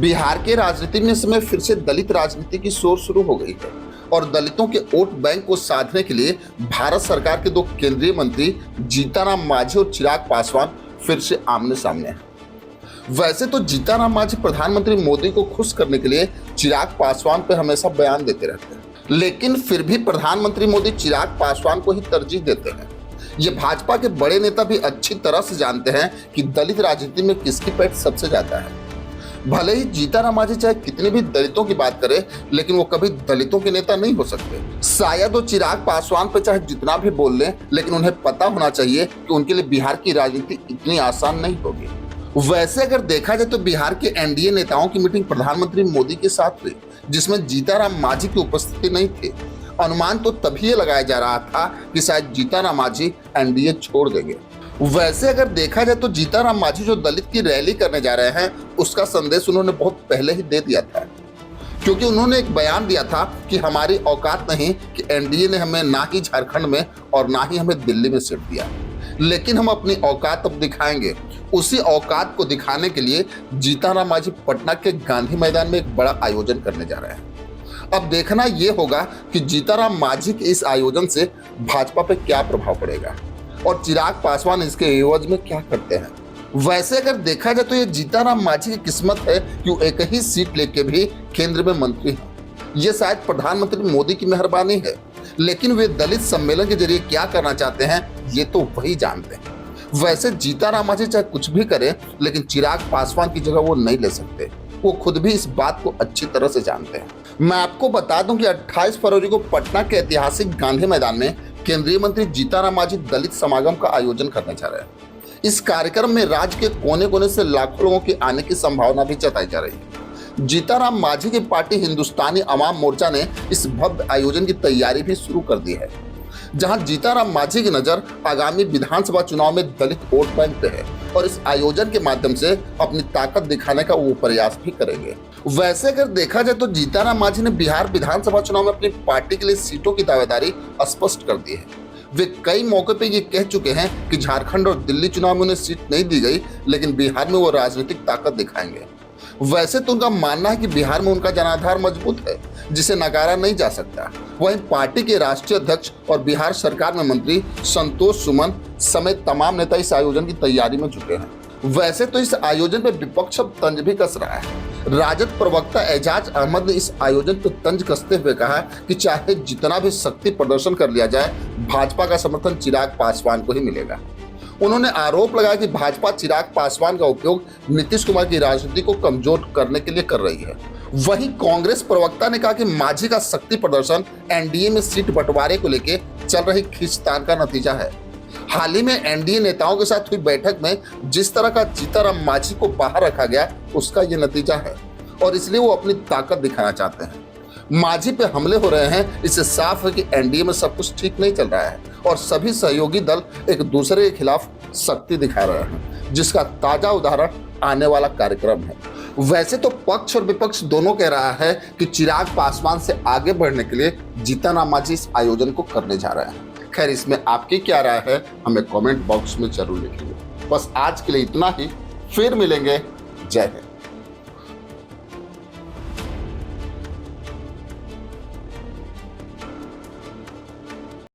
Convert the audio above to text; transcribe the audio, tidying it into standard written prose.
बिहार के राजनीति में इस समय फिर से दलित राजनीति की शोर शुरू हो गई है और दलितों के वोट बैंक को साधने के लिए भारत सरकार के दो केंद्रीय मंत्री जीतनराम मांझी और चिराग पासवान फिर से आमने सामने हैं। वैसे तो जीतनराम मांझी प्रधानमंत्री मोदी को खुश करने के लिए चिराग पासवान पर हमेशा बयान देते रहते हैं, लेकिन फिर भी प्रधानमंत्री मोदी चिराग पासवान को ही तरजीह देते हैं। ये भाजपा के बड़े नेता भी अच्छी तरह से जानते हैं कि दलित राजनीति में किसकी पैठ सबसे ज्यादा है। भले ही जीतनराम मांझी चाहे कितनी भी दलितों की बात करे, लेकिन वो कभी दलितों के नेता नहीं हो सकते। शायद वो चिराग पासवान पे चाहे जितना भी बोल लें, लेकिन उन्हें पता होना चाहिए कि उनके लिए बिहार की राजनीति इतनी आसान नहीं होगी। वैसे अगर देखा जाए तो बिहार के एनडीए नेताओं की मीटिंग प्रधानमंत्री मोदी के साथ हुई, जिसमें जीतनराम मांझी की उपस्थिति नहीं थी। अनुमान तो तभी ये लगाया जा रहा था कि शायद जीतनराम मांझी एनडीए छोड़ देंगे। वैसे अगर देखा जाए तो जीतनराम मांझी जो दलित की रैली करने जा रहे हैं, उसका संदेश उन्होंने बहुत पहले ही दे दिया था, क्योंकि उन्होंने एक बयान दिया था कि हमारी औकात नहीं कि एनडीए ने हमें ना ही झारखंड में और ना ही हमें दिल्ली में सीट दिया, लेकिन हम अपनी औकात अब दिखाएंगे। उसी औकात को दिखाने के लिए जीतनराम मांझी पटना के गांधी मैदान में एक बड़ा आयोजन करने जा रहे हैं। अब देखना यह होगा कि जीतनराम मांझी के इस आयोजन से भाजपा पे क्या प्रभाव पड़ेगा और चिराग पासवान इसके एवज में क्या करते हैं। वैसे अगर देखा जाए तो ये जीतनराम मांझी की किस्मत है कि वो एक ही सीट लेके भी केंद्र में मंत्री हैं। ये शायद प्रधानमंत्री मोदी की मेहरबानी है, लेकिन वे दलित सम्मेलन के जरिए क्या करना चाहते हैं ये तो वही जानते हैं। वैसे जीतनराम मांझी चाहे कुछ भी करे, लेकिन चिराग पासवान की जगह वो नहीं ले सकते। वो खुद भी इस बात को अच्छी तरह से जानते हैं। मैं आपको बता दूं कि 28 फरवरी को पटना के ऐतिहासिक गांधी मैदान में केंद्रीय मंत्री जीतनराम मांझी दलित समागम का आयोजन करने जा रहे हैं। इस कार्यक्रम में राज्य के कोने कोने से लाखों लोगों के आने की संभावना भी जताई जा रही है। जीतनराम मांझी की पार्टी हिंदुस्तानी अवाम मोर्चा ने इस भव्य आयोजन की तैयारी भी शुरू कर दी है, जहां जीतनराम मांझी की नजर आगामी विधानसभा चुनाव में दलित वोट बैंक पे है और इस आयोजन के माध्यम से अपनी ताकत दिखाने का वो प्रयास भी करेंगे। वैसे अगर देखा जाए तो जीतनराम मांझी ने बिहार विधानसभा चुनाव में अपनी पार्टी के लिए सीटों की दावेदारी स्पष्ट कर दी है। वे कई मौके पे ये कह चुके हैं कि झारखंड और दिल्ली चुनाव में उन्हें सीट नहीं दी गई, लेकिन बिहार में वो राजनीतिक ताकत दिखाएंगे। वैसे तो उनका मानना है कि बिहार में उनका जनाधार मजबूत है, जिसे नकारा नहीं जा सकता। वहीं पार्टी के राष्ट्रीय अध्यक्ष और बिहार सरकार में मंत्री संतोष सुमन समेत तमाम नेता इस आयोजन की तैयारी में जुटे हैं। वैसे तो इस आयोजन पर विपक्ष अब तंज भी कस रहा है। राजद प्रवक्ता एजाज अहमद ने इस आयोजन पर तंज कसते हुए कहा कि चाहे जितना भी शक्ति प्रदर्शन कर लिया जाए, भाजपा का समर्थन चिराग पासवान को ही मिलेगा। उन्होंने आरोप लगाया कि भाजपा चिराग पासवान का उपयोग नीतीश कुमार की राजनीति को कमजोर करने के लिए कर रही है। वहीं कांग्रेस प्रवक्ता ने कहा कि मांझी का शक्ति प्रदर्शन एनडीए में सीट बंटवारे को लेकर चल रही खींचतान का नतीजा है। हाल ही में एनडीए नेताओं के साथ हुई बैठक में जिस तरह का जीतनराम मांझी को बाहर रखा गया, उसका ये नतीजा है और इसलिए वो अपनी ताकत दिखाना चाहते हैं। मांझी पे हमले हो रहे हैं, इससे साफ है कि एनडीए में सब कुछ ठीक नहीं चल रहा है और सभी सहयोगी दल एक दूसरे के खिलाफ शक्ति दिखा रहे हैं, जिसका ताजा उदाहरण आने वाला कार्यक्रम है। वैसे तो पक्ष और विपक्ष दोनों कह रहा है कि चिराग पासवान से आगे बढ़ने के लिए जीतनराम मांझी इस आयोजन को करने जा रहे हैं। खैर, इसमें आपकी क्या राय है हमें कमेंट बॉक्स में जरूर लिखिए। बस आज के लिए इतना ही, फिर मिलेंगे। जय हिंद।